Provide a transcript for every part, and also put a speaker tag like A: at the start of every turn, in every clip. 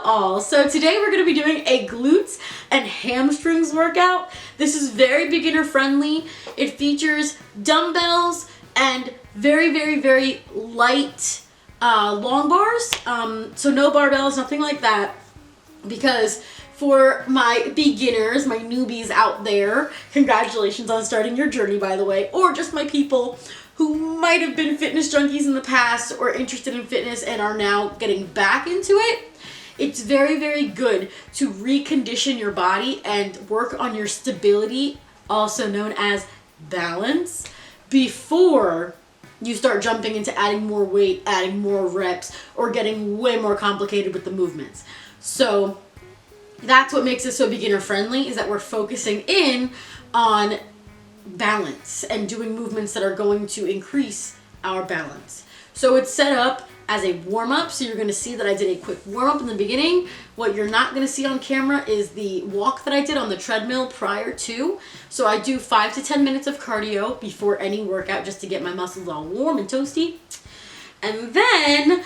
A: all. So today we're going to be doing a glutes and hamstrings workout. This is very beginner friendly. It features dumbbells and very light long bars. So no barbells, nothing like that. Because for my beginners, my newbies out there, congratulations on starting your journey, by the way, or just my people who might have been fitness junkies in the past or interested in fitness and are now getting back into it. It's very good to recondition your body and work on your stability, also known as balance, before you start jumping into adding more weight, adding more reps, or getting way more complicated with the movements. So that's what makes it so beginner friendly, is that we're focusing in on balance and doing movements that are going to increase our balance. So it's set up as a warm-up. So you're going to see that I did a quick warm-up in the beginning. What you're not going to see on camera is the walk that I did on the treadmill prior to. So I do 5 to 10 minutes of cardio before any workout just to get my muscles all warm and toasty. And then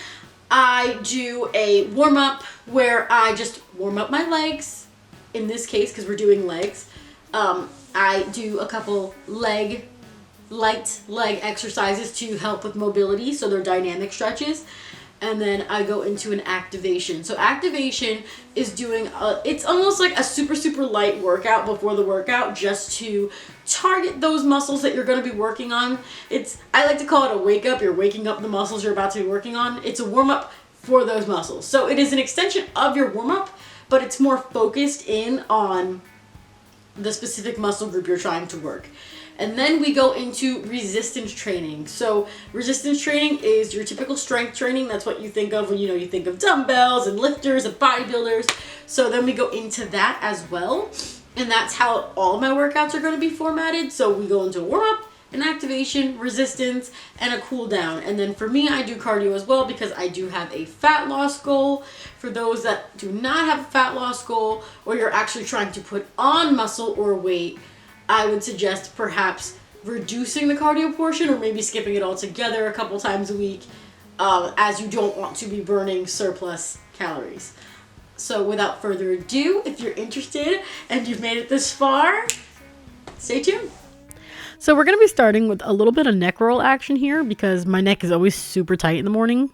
A: I do a warm-up where I just warm up my legs. In this case, because we're doing legs, I do a couple light leg exercises to help with mobility, so they're dynamic stretches, and then I go into an activation. So activation is doing it's almost like a super light workout before the workout, just to target those muscles that you're going to be working on. I like to call it a wake up. You're waking up the muscles you're about to be working on. It's a warm up for those muscles. So it is an extension of your warm up, but it's more focused in on the specific muscle group you're trying to work. And then we go into resistance training. So resistance training is your typical strength training. That's what you think of when you think of dumbbells and lifters and bodybuilders. So then we go into that as well. And that's how all of my workouts are going to be formatted. So we go into a warm-up, an activation, resistance, and a cool down. And then for me, I do cardio as well because I do have a fat loss goal. For those that do not have a fat loss goal, or you're actually trying to put on muscle or weight, I would suggest perhaps reducing the cardio portion or maybe skipping it altogether a couple times a week, as you don't want to be burning surplus calories. So without further ado, if you're interested and you've made it this far, stay tuned.
B: So we're going to be starting with a little bit of neck roll action here because my neck is always super tight in the morning.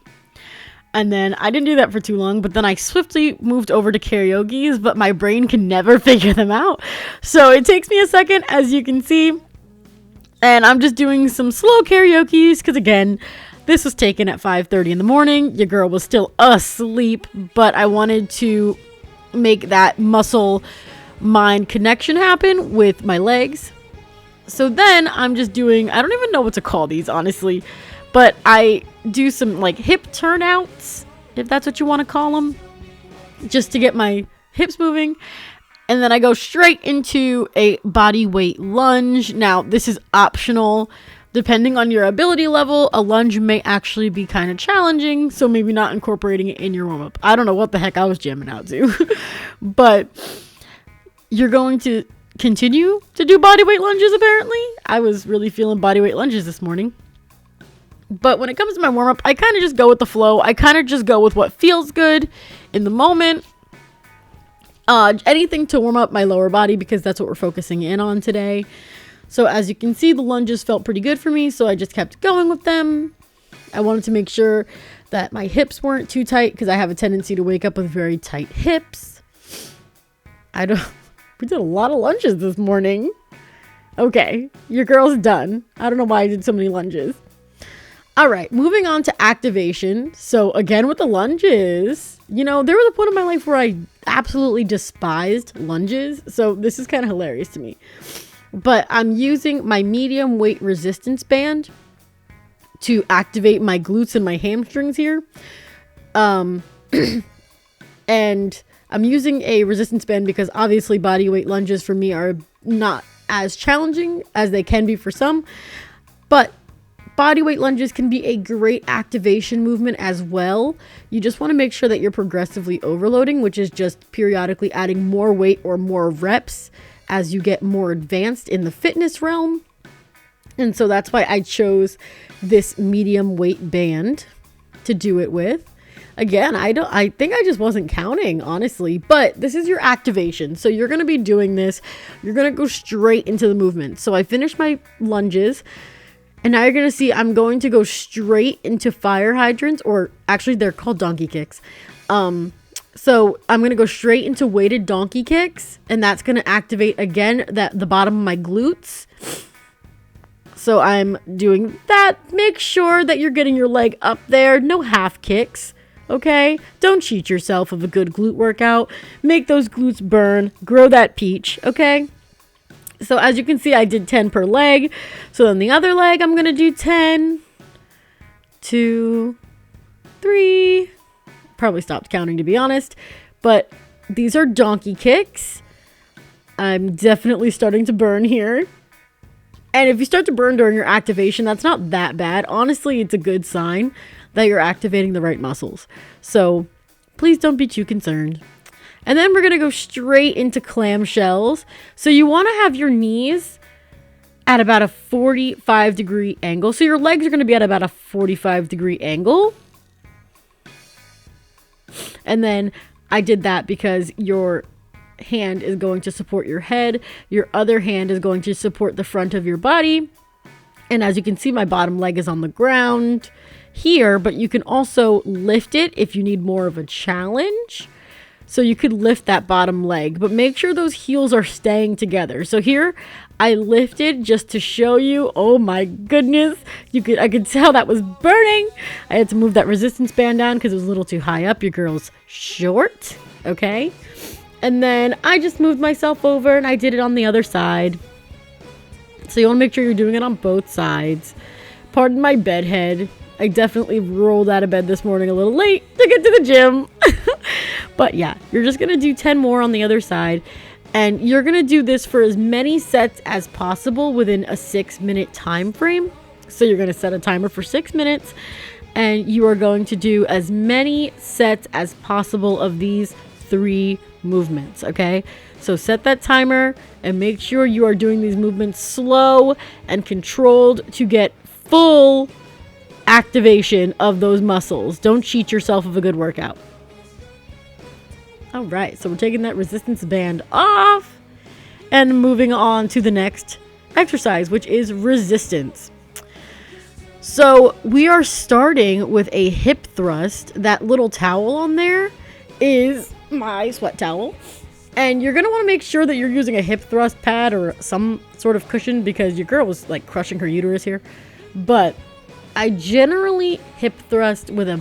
B: And then I didn't do that for too long, but then I swiftly moved over to karaoke's, but my brain can never figure them out. So it takes me a second, as you can see. And I'm just doing some slow karaoke's because, again, this was taken at 5:30 in the morning. Your girl was still asleep, but I wanted to make that muscle-mind connection happen with my legs. So then I'm just doing, I don't even know what to call these, honestly, but I do some like hip turnouts, if that's what you want to call them, just to get my hips moving. And then I go straight into a body weight lunge. Now, this is optional. Depending on your ability level, a lunge may actually be kind of challenging, so maybe not incorporating it in your warm-up. I don't know what the heck I was jamming out to, but you're going to continue to do body weight lunges, apparently. I was really feeling body weight lunges this morning. But when it comes to my warm-up, I kind of just go with the flow. I kind of just go with what feels good in the moment. Anything to warm up my lower body because that's what we're focusing in on today. So as you can see, the lunges felt pretty good for me, so I just kept going with them. I wanted to make sure that my hips weren't too tight because I have a tendency to wake up with very tight hips. We did a lot of lunges this morning. Okay, your girl's done. I don't know why I did so many lunges. All right, moving on to activation. So again, with the lunges, there was a point in my life where I absolutely despised lunges. So this is kind of hilarious to me. But I'm using my medium weight resistance band to activate my glutes and my hamstrings here. And I'm using a resistance band because obviously body weight lunges for me are not as challenging as they can be for some. But body weight lunges can be a great activation movement as well. You just want to make sure that you're progressively overloading, which is just periodically adding more weight or more reps as you get more advanced in the fitness realm. And so that's why I chose this medium weight band to do it with. Again, I think I just wasn't counting, honestly, but this is your activation. So you're going to be doing this. You're going to go straight into the movement. So I finished my lunges, and now you're going to see I'm going to go straight into fire hydrants, or actually they're called donkey kicks. So I'm going to go straight into weighted donkey kicks, and that's going to activate again the bottom of my glutes. So I'm doing that. Make sure that you're getting your leg up there. No half kicks. Okay? Don't cheat yourself of a good glute workout. Make those glutes burn. Grow that peach. Okay? So as you can see, I did 10 per leg. So then the other leg, I'm going to do 10, 2, 3. Probably stopped counting, to be honest. But these are donkey kicks. I'm definitely starting to burn here. And if you start to burn during your activation, that's not that bad. Honestly, it's a good sign that you're activating the right muscles. So please don't be too concerned. And then we're going to go straight into clamshells. So you want to have your knees at about a 45-degree angle. So your legs are going to be at about a 45-degree angle. And then I did that because your hand is going to support your head. Your other hand is going to support the front of your body. And as you can see, my bottom leg is on the ground here, but you can also lift it if you need more of a challenge. So you could lift that bottom leg, but make sure those heels are staying together. So here I lifted just to show you. Oh my goodness. I could tell that was burning. I had to move that resistance band down because it was a little too high up. Your girl's short. Okay. And then I just moved myself over and I did it on the other side. So you want to make sure you're doing it on both sides. Pardon my bedhead. I definitely rolled out of bed this morning a little late to get to the gym. But yeah, you're just going to do 10 more on the other side. And you're going to do this for as many sets as possible within a 6-minute time frame. So you're going to set a timer for 6 minutes. And you are going to do as many sets as possible of these 3 movements. Okay? So set that timer and make sure you are doing these movements slow and controlled to get full activation of those muscles. Don't cheat yourself of a good workout. All right, so we're taking that resistance band off and moving on to the next exercise, which is resistance. So we are starting with a hip thrust. That little towel on there is my sweat towel. And you're going to want to make sure that you're using a hip thrust pad or some sort of cushion because your girl was like crushing her uterus here. But I generally hip thrust with a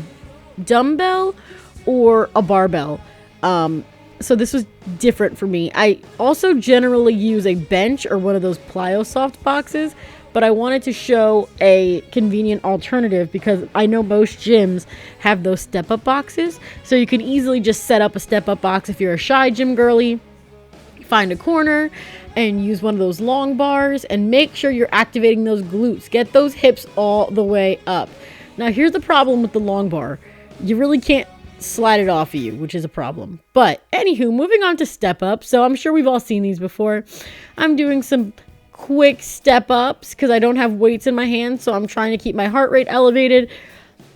B: dumbbell or a barbell. So this was different for me. I also generally use a bench or one of those Plyo soft boxes, but I wanted to show a convenient alternative because I know most gyms have those step-up boxes. So you can easily just set up a step-up box if you're a shy gym girly. Find a corner and use one of those long bars and make sure you're activating those glutes. Get those hips all the way up. Now here's the problem with the long bar. You really can't slide it off of you, which is a problem. But anywho, moving on to step up. So I'm sure we've all seen these before. I'm doing some quick step ups because I don't have weights in my hands, so I'm trying to keep my heart rate elevated.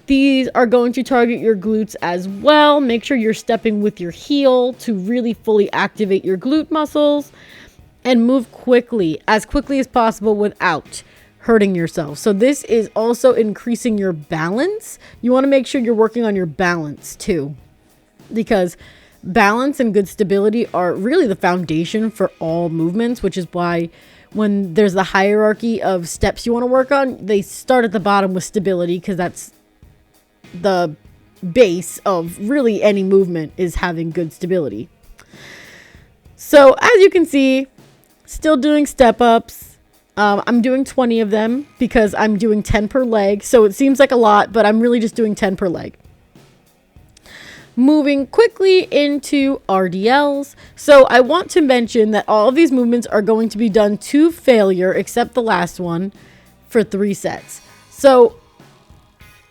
B: These are going to target your glutes as well. Make sure you're stepping with your heel to really fully activate your glute muscles and move quickly as possible without hurting yourself. So this is also increasing your balance. You want to make sure you're working on your balance too, because balance and good stability are really the foundation for all movements, which is why when there's the hierarchy of steps you want to work on, they start at the bottom with stability because that's the base of really any movement is having good stability. So as you can see, still doing step ups. I'm doing 20 of them because I'm doing 10 per leg. So it seems like a lot, but I'm really just doing 10 per leg. Moving quickly into RDLs. So I want to mention that all of these movements are going to be done to failure, except the last one, for 3 sets. So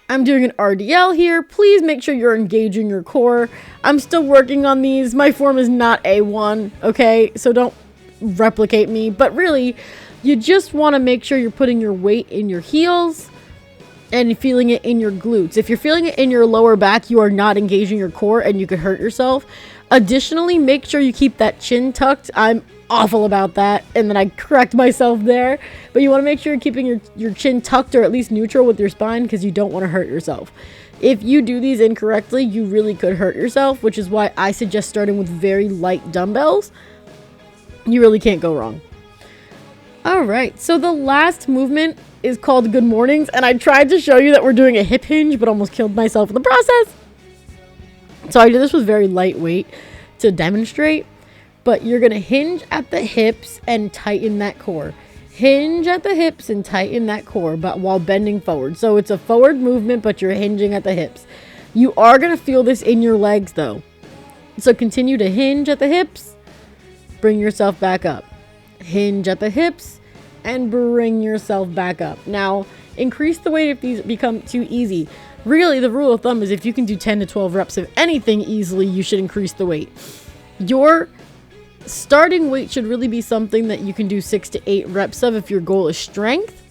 B: I'm doing an RDL here. Please make sure you're engaging your core. I'm still working on these. My form is not A1, okay? So don't replicate me. But really, you just want to make sure you're putting your weight in your heels and feeling it in your glutes. If you're feeling it in your lower back, you are not engaging your core and you could hurt yourself. Additionally, make sure you keep that chin tucked. I'm awful about that, and then I correct myself there. But you want to make sure you're keeping your chin tucked or at least neutral with your spine, because you don't want to hurt yourself. If you do these incorrectly, you really could hurt yourself, which is why I suggest starting with very light dumbbells. You really can't go wrong. All right, so the last movement is called Good Mornings, and I tried to show you that we're doing a hip hinge, but almost killed myself in the process. So I did this with very lightweight to demonstrate, but you're going to hinge at the hips and tighten that core. Hinge at the hips and tighten that core, but while bending forward. So it's a forward movement, but you're hinging at the hips. You are going to feel this in your legs though. So continue to hinge at the hips, bring yourself back up. Hinge at the hips and bring yourself back up. Now, increase the weight if these become too easy. Really, the rule of thumb is if you can do 10 to 12 reps of anything easily, you should increase the weight. Your starting weight should really be something that you can do 6 to 8 reps of if your goal is strength,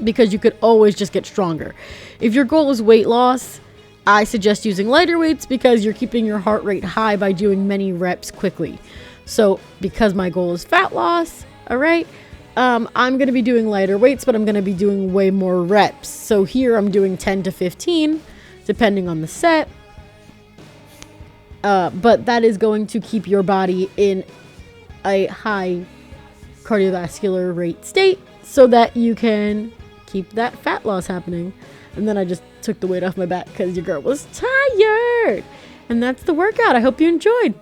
B: because you could always just get stronger. If your goal is weight loss, I suggest using lighter weights because you're keeping your heart rate high by doing many reps quickly. So because my goal is fat loss, all right, I'm going to be doing lighter weights, but I'm going to be doing way more reps. So here I'm doing 10 to 15, depending on the set. But that is going to keep your body in a high cardiovascular rate state so that you can keep that fat loss happening. And then I just took the weight off my back because your girl was tired. And that's the workout. I hope you enjoyed.